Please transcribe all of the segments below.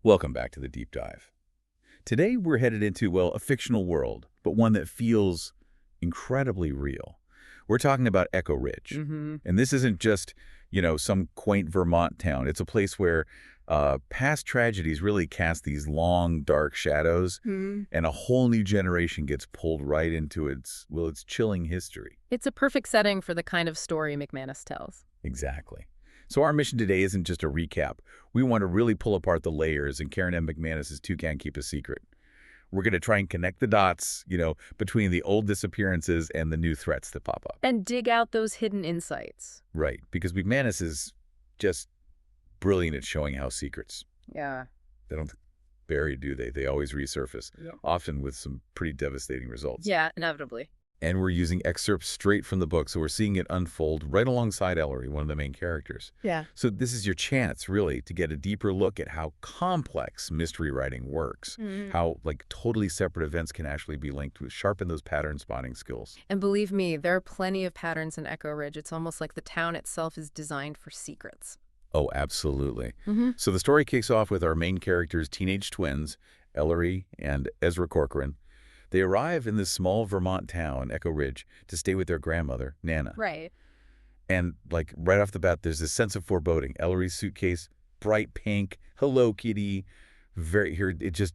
Welcome back to the Deep Dive. Today we're headed into, well, a fictional world, but one that feels incredibly real. We're talking about Echo Ridge. And this isn't just, some quaint Vermont town. It's a place where past tragedies really cast these long, dark shadows, and a whole new generation gets pulled right into its chilling history. It's a perfect setting for the kind of story McManus tells. Exactly. So our mission today isn't just a recap. We want to really pull apart the layers in Karen M. McManus's Two Can't Keep a Secret. We're going to try and connect the dots, between the old disappearances and the new threats that pop up. And dig out those hidden insights. Right, because McManus is just brilliant at showing how secrets, Yeah. they don't bury, do they? They always resurface, Yep. often with some pretty devastating results. Yeah, inevitably. And we're using excerpts straight from the book, so we're seeing it unfold right alongside Ellery, one of the main characters. Yeah. So this is your chance, really, to get a deeper look at how complex mystery writing works, how, totally separate events can actually be linked to sharpen those pattern spotting skills. And believe me, there are plenty of patterns in Echo Ridge. It's almost like the town itself is designed for secrets. Oh, absolutely. So the story kicks off with our main characters' teenage twins, Ellery and Ezra Corcoran. They arrive in this small Vermont town, Echo Ridge, to stay with their grandmother, Nana. Right. And, right off the bat, there's this sense of foreboding. Ellery's suitcase, bright pink, Hello Kitty, it just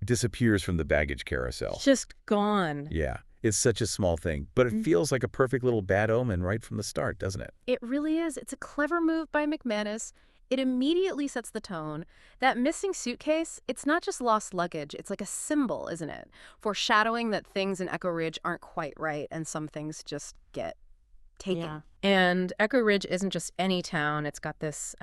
disappears from the baggage carousel. Just gone. Yeah, it's such a small thing, but it feels like a perfect little bad omen right from the start, doesn't it? It really is. It's a clever move by McManus. It immediately sets the tone. That missing suitcase, it's not just lost luggage. It's like a symbol, isn't it? Foreshadowing that things in Echo Ridge aren't quite right and some things just get taken. Yeah. And Echo Ridge isn't just any town. It's got this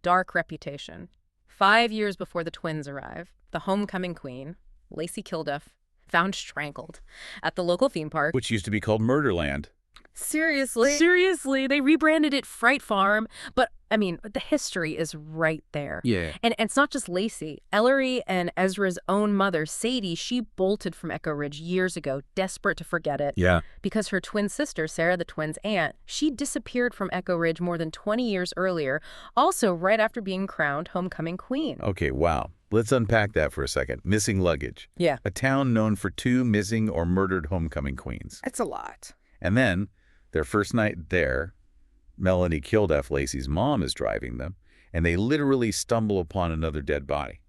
dark reputation. 5 years before the twins arrive, the homecoming queen, Lacey Kilduff, found strangled at the local theme park. Which used to be called Murderland. Seriously, they rebranded it Fright Farm. But, the history is right there. Yeah. And it's not just Lacey. Ellery and Ezra's own mother, Sadie, she bolted from Echo Ridge years ago, desperate to forget it. Yeah. Because her twin sister, Sarah, the twins' aunt, she disappeared from Echo Ridge more than 20 years earlier, also right after being crowned homecoming queen. Okay, wow. Let's unpack that for a second. Missing luggage. Yeah. A town known for 2 missing or murdered homecoming queens. That's a lot. And then, their first night there, Melanie Kilduff, Lacey's mom, is driving them, and they literally stumble upon another dead body.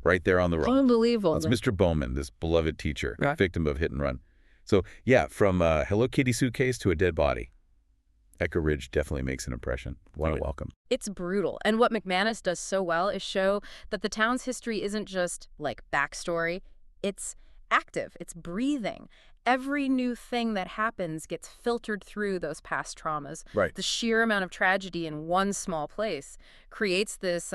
Right there on the road. Unbelievable. That's Mr. Bowman, this beloved teacher, Right. victim of hit and run. So, yeah, from a Hello Kitty suitcase to a dead body. Echo Ridge definitely makes an impression. What a welcome. It's brutal. And what McManus does so well is show that the town's history isn't just, backstory. It's active. It's breathing. Every new thing that happens gets filtered through those past traumas. Right. The sheer amount of tragedy in one small place creates this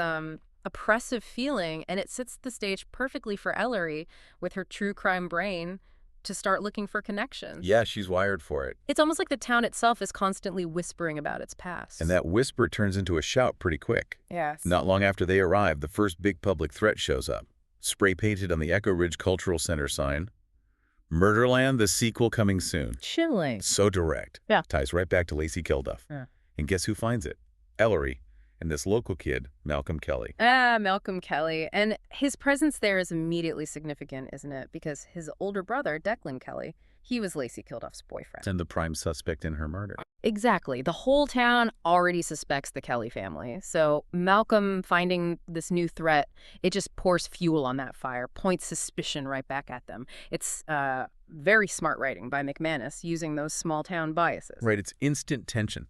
oppressive feeling, and it sets the stage perfectly for Ellery, with her true crime brain, to start looking for connections. Yeah, she's wired for it. It's almost like the town itself is constantly whispering about its past. And that whisper turns into a shout pretty quick. Yes. Not long after they arrive, the first big public threat shows up. Spray painted on the Echo Ridge Cultural Center sign, Murderland, the sequel coming soon. Chilling. So direct. Yeah. Ties right back to Lacey Kilduff. Yeah. And guess who finds it? Ellery and this local kid, Malcolm Kelly. Malcolm Kelly. And his presence there is immediately significant, isn't it? Because his older brother, Declan Kelly, he was Lacey Kilduff's boyfriend. And the prime suspect in her murder. Exactly. The whole town already suspects the Kelly family. So Malcolm finding this new threat, it just pours fuel on that fire, points suspicion right back at them. It's very smart writing by McManus, using those small town biases. Right, it's instant tension.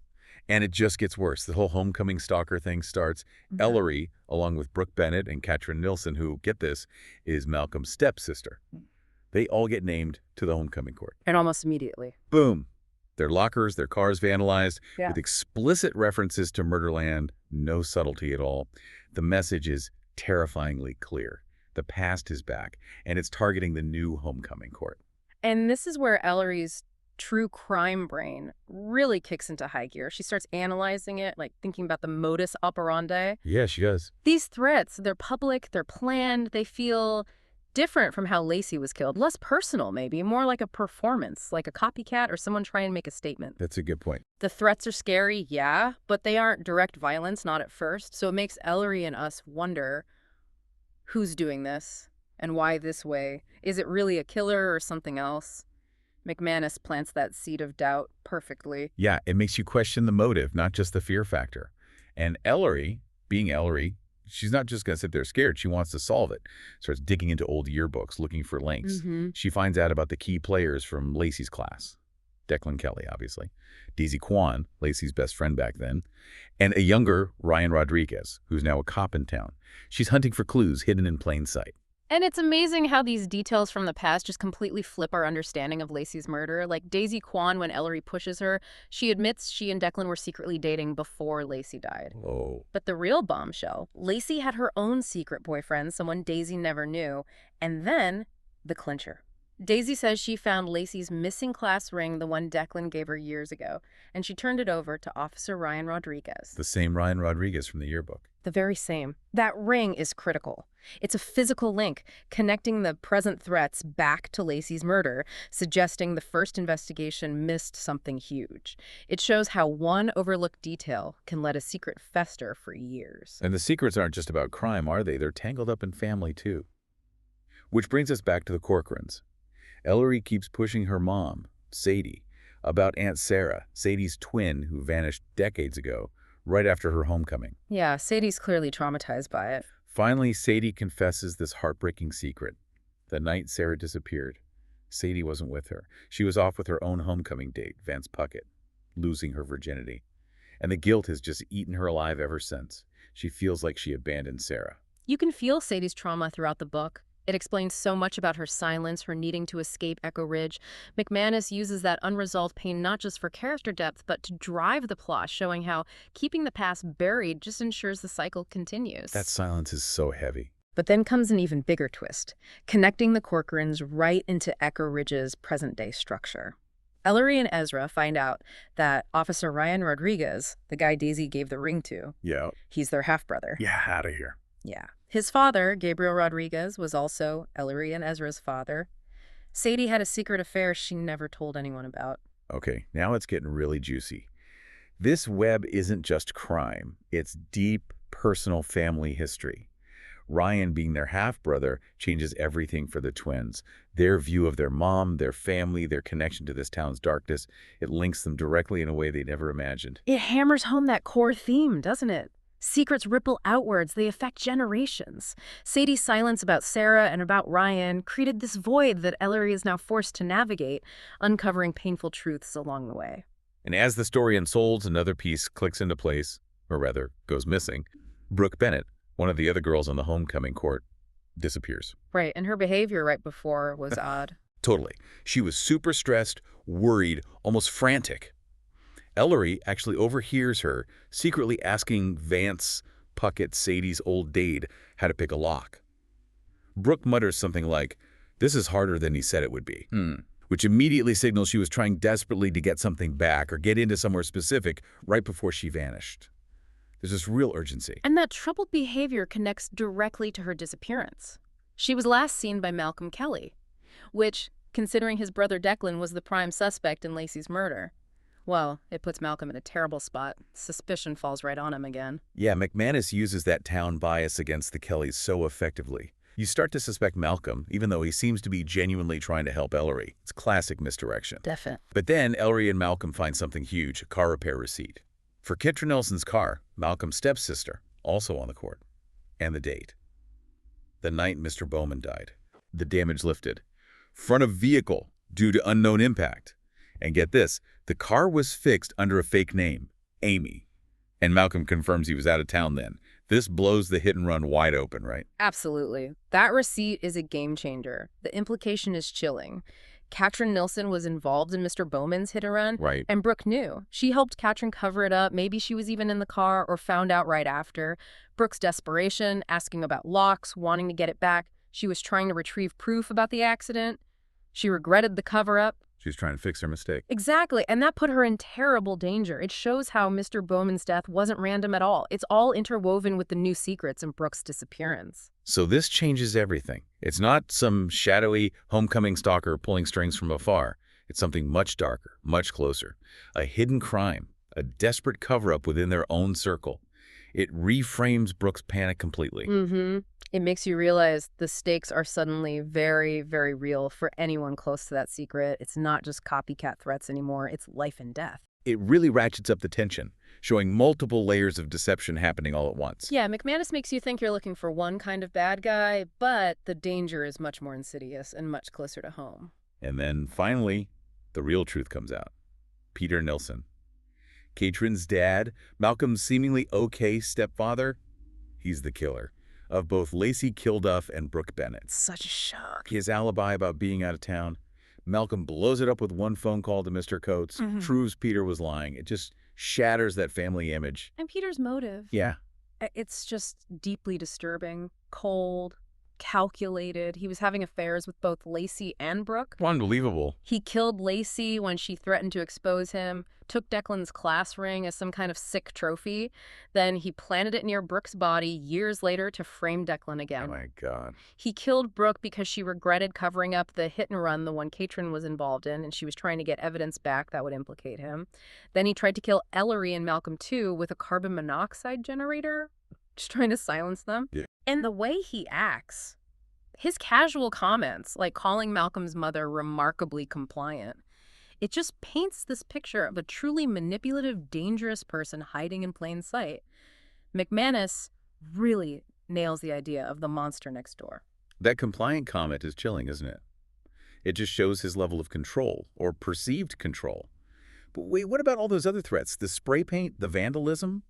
And it just gets worse. The whole homecoming stalker thing starts. Ellery, along with Brooke Bennett and Katrin Nilsson, who, get this, is Malcolm's stepsister. They all get named to the homecoming court. And almost immediately. Boom. Their lockers, their cars vandalized, Yeah. with explicit references to Murderland, no subtlety at all. The message is terrifyingly clear. The past is back, and it's targeting the new homecoming court. And this is where Ellery's true crime brain really kicks into high gear. She starts analyzing it, thinking about the modus operandi. Yeah, she does. These threats, they're public, they're planned, they feel different from how Lacey was killed. Less personal, maybe, more like a performance, like a copycat or someone trying to make a statement. That's a good point. The threats are scary, yeah, but they aren't direct violence, not at first. So it makes Ellery and us wonder, Who's doing this? And why this way? Is it really a killer or something else? McManus plants that seed of doubt perfectly. Yeah, it makes you question the motive, not just the fear factor. And Ellery, being Ellery, she's not just going to sit there scared. She wants to solve it. Starts digging into old yearbooks, looking for links. She finds out about the key players from Lacey's class. Declan Kelly, obviously. Daisy Kwan, Lacey's best friend back then. And a younger Ryan Rodriguez, who's now a cop in town. She's hunting for clues hidden in plain sight. And it's amazing how these details from the past just completely flip our understanding of Lacey's murder. Like Daisy Kwan, when Ellery pushes her, she admits she and Declan were secretly dating before Lacey died. Oh. But the real bombshell, Lacey had her own secret boyfriend, someone Daisy never knew. And then, the clincher. Daisy says she found Lacey's missing class ring, the one Declan gave her years ago, and she turned it over to Officer Ryan Rodriguez. The same Ryan Rodriguez from the yearbook. The very same. That ring is critical. It's a physical link connecting the present threats back to Lacey's murder, suggesting the first investigation missed something huge. It shows how one overlooked detail can let a secret fester for years. And the secrets aren't just about crime, are they? They're tangled up in family, too. Which brings us back to the Corcorans. Ellery keeps pushing her mom, Sadie, about Aunt Sarah, Sadie's twin who vanished decades ago, right after her homecoming. Yeah, Sadie's clearly traumatized by it. Finally, Sadie confesses this heartbreaking secret. The night Sarah disappeared, Sadie wasn't with her. She was off with her own homecoming date, Vance Puckett, losing her virginity. And the guilt has just eaten her alive ever since. She feels like she abandoned Sarah. You can feel Sadie's trauma throughout the book. It explains so much about her silence, her needing to escape Echo Ridge. McManus uses that unresolved pain not just for character depth, but to drive the plot, showing how keeping the past buried just ensures the cycle continues. That silence is so heavy. But then comes an even bigger twist, connecting the Corcorans right into Echo Ridge's present-day structure. Ellery and Ezra find out that Officer Ryan Rodriguez, the guy Daisy gave the ring to, he's their half-brother. Yeah, out of here. Yeah. His father, Gabriel Rodriguez, was also Ellery and Ezra's father. Sadie had a secret affair she never told anyone about. Okay, now it's getting really juicy. This web isn't just crime. It's deep, personal family history. Ryan, being their half-brother, changes everything for the twins. Their view of their mom, their family, their connection to this town's darkness, it links them directly in a way they never imagined. It hammers home that core theme, doesn't it? Secrets ripple outwards. They affect generations. Sadie's silence about Sarah and about Ryan created this void that Ellery is now forced to navigate, uncovering painful truths along the way. And as the story unfolds, another piece clicks into place, or rather, goes missing. Brooke Bennett, one of the other girls on the homecoming court, disappears. Right, and her behavior right before was odd. Totally. She was super stressed, worried, almost frantic. Ellery actually overhears her secretly asking Vance Puckett, Sadie's old date, how to pick a lock. Brooke mutters something like, "This is harder than he said it would be," which immediately signals she was trying desperately to get something back or get into somewhere specific right before she vanished. There's this real urgency. And that troubled behavior connects directly to her disappearance. She was last seen by Malcolm Kelly, which, considering his brother Declan was the prime suspect in Lacey's murder, well, it puts Malcolm in a terrible spot. Suspicion falls right on him again. Yeah, McManus uses that town bias against the Kellys so effectively. You start to suspect Malcolm, even though he seems to be genuinely trying to help Ellery. It's classic misdirection. Definitely. But then Ellery and Malcolm find something huge, a car repair receipt. For Kitra Nelson's car, Malcolm's stepsister, also on the court. And the date. The night Mr. Bowman died. The damage lifted. Front of vehicle due to unknown impact. And get this, the car was fixed under a fake name, Amy. And Malcolm confirms he was out of town then. This blows the hit and run wide open, right? Absolutely. That receipt is a game changer. The implication is chilling. Katrin Nilsson was involved in Mr. Bowman's hit and run. Right. And Brooke knew. She helped Katrin cover it up. Maybe she was even in the car or found out right after. Brooke's desperation, asking about locks, wanting to get it back. She was trying to retrieve proof about the accident. She regretted the cover-up. She's trying to fix her mistake. Exactly, and that put her in terrible danger. It shows how Mr. Bowman's death wasn't random at all. It's all interwoven with the new secrets in Brooke's disappearance. So this changes everything. It's not some shadowy homecoming stalker pulling strings from afar. It's something much darker, much closer. A hidden crime, a desperate cover-up within their own circle. It reframes Brooke's panic completely. It makes you realize the stakes are suddenly very, very real for anyone close to that secret. It's not just copycat threats anymore. It's life and death. It really ratchets up the tension, showing multiple layers of deception happening all at once. Yeah, McManus makes you think you're looking for one kind of bad guy, but the danger is much more insidious and much closer to home. And then, finally, the real truth comes out. Peter Nilsson. Katrin's dad, Malcolm's seemingly okay stepfather, he's the killer of both Lacey Kilduff and Brooke Bennett. Such a shock. His alibi about being out of town. Malcolm blows it up with one phone call to Mr. Coates, proves Peter was lying. It just shatters that family image. And Peter's motive. Yeah. It's just deeply disturbing, cold, calculated. He was having affairs with both Lacey and Brooke. Unbelievable. He killed Lacey when she threatened to expose him, took Declan's class ring as some kind of sick trophy. Then he planted it near Brooke's body years later to frame Declan again. Oh, my God. He killed Brooke because she regretted covering up the hit and run the one Katrin was involved in, and she was trying to get evidence back that would implicate him. Then he tried to kill Ellery and Malcolm, too, with a carbon monoxide generator, just trying to silence them. Yeah. And the way he acts, his casual comments, like calling Malcolm's mother remarkably compliant, it just paints this picture of a truly manipulative, dangerous person hiding in plain sight. McManus really nails the idea of the monster next door. That compliant comment is chilling, isn't it? It just shows his level of control, or perceived control. But wait, what about all those other threats? The spray paint, the vandalism,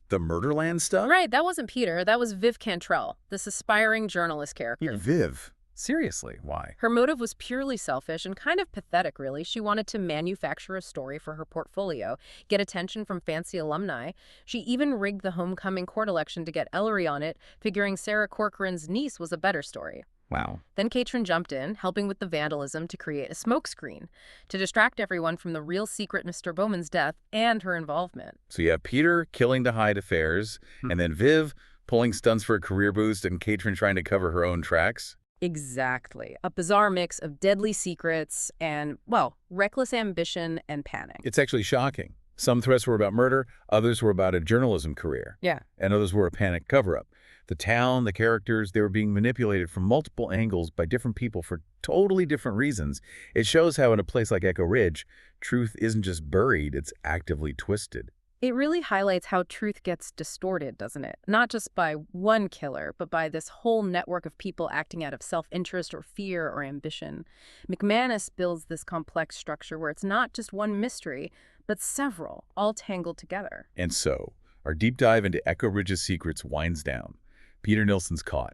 the Murderland stuff? Right, that wasn't Peter. That was Viv Cantrell, this aspiring journalist character. Viv? Seriously, why? Her motive was purely selfish and kind of pathetic, really. She wanted to manufacture a story for her portfolio, get attention from fancy alumni. She even rigged the homecoming court election to get Ellery on it, figuring Sarah Corcoran's niece was a better story. Wow. Then Katrin jumped in, helping with the vandalism to create a smokescreen, to distract everyone from the real secret Mr. Bowman's death and her involvement. So you have Peter killing to hide affairs, and then Viv pulling stunts for a career boost, and Katrin trying to cover her own tracks? Exactly. A bizarre mix of deadly secrets and, well, reckless ambition and panic. It's actually shocking. Some threats were about murder, others were about a journalism career. Yeah. And others were a panic cover-up. The town, the characters, they were being manipulated from multiple angles by different people for totally different reasons. It shows how in a place like Echo Ridge, truth isn't just buried, it's actively twisted. It really highlights how truth gets distorted, doesn't it? Not just by one killer, but by this whole network of people acting out of self-interest or fear or ambition. McManus builds this complex structure where it's not just one mystery, but several, all tangled together. And so, our deep dive into Echo Ridge's secrets winds down. Peter Nilsson's caught.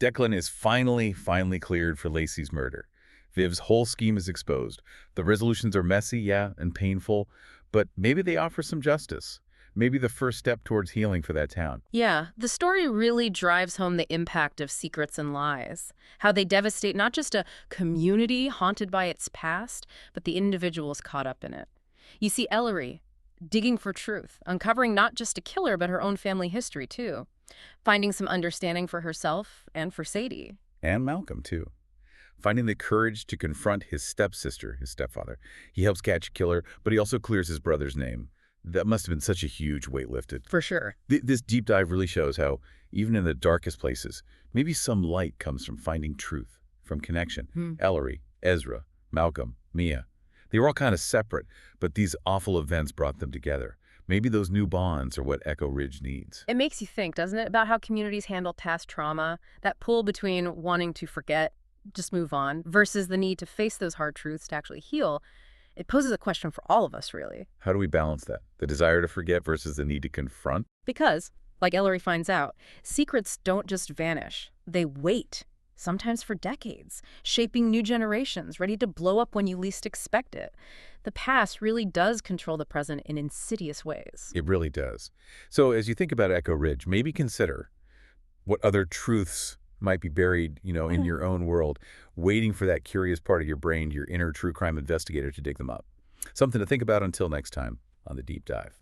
Declan is finally cleared for Lacey's murder. Viv's whole scheme is exposed. The resolutions are messy, yeah, and painful, but maybe they offer some justice. Maybe the first step towards healing for that town. Yeah, the story really drives home the impact of secrets and lies, how they devastate not just a community haunted by its past, but the individuals caught up in it. You see Ellery digging for truth, uncovering not just a killer, but her own family history, too. Finding some understanding for herself and for Sadie. And Malcolm, too. Finding the courage to confront his stepsister, his stepfather. He helps catch a killer, but he also clears his brother's name. That must have been such a huge weight lifted. For sure. This deep dive really shows how, even in the darkest places, maybe some light comes from finding truth, from connection. Ellery, Ezra, Malcolm, Mia. They were all kind of separate, but these awful events brought them together. Maybe those new bonds are what Echo Ridge needs. It makes you think, doesn't it, about how communities handle past trauma, that pull between wanting to forget, just move on, versus the need to face those hard truths to actually heal. It poses a question for all of us, really. How do we balance that? The desire to forget versus the need to confront? Because, like Ellery finds out, secrets don't just vanish. They wait, sometimes for decades, shaping new generations, ready to blow up when you least expect it. The past really does control the present in insidious ways. It really does. So as you think about Echo Ridge, maybe consider what other truths might be buried, in your own world, waiting for that curious part of your brain, your inner true crime investigator, to dig them up. Something to think about until next time on The Deep Dive.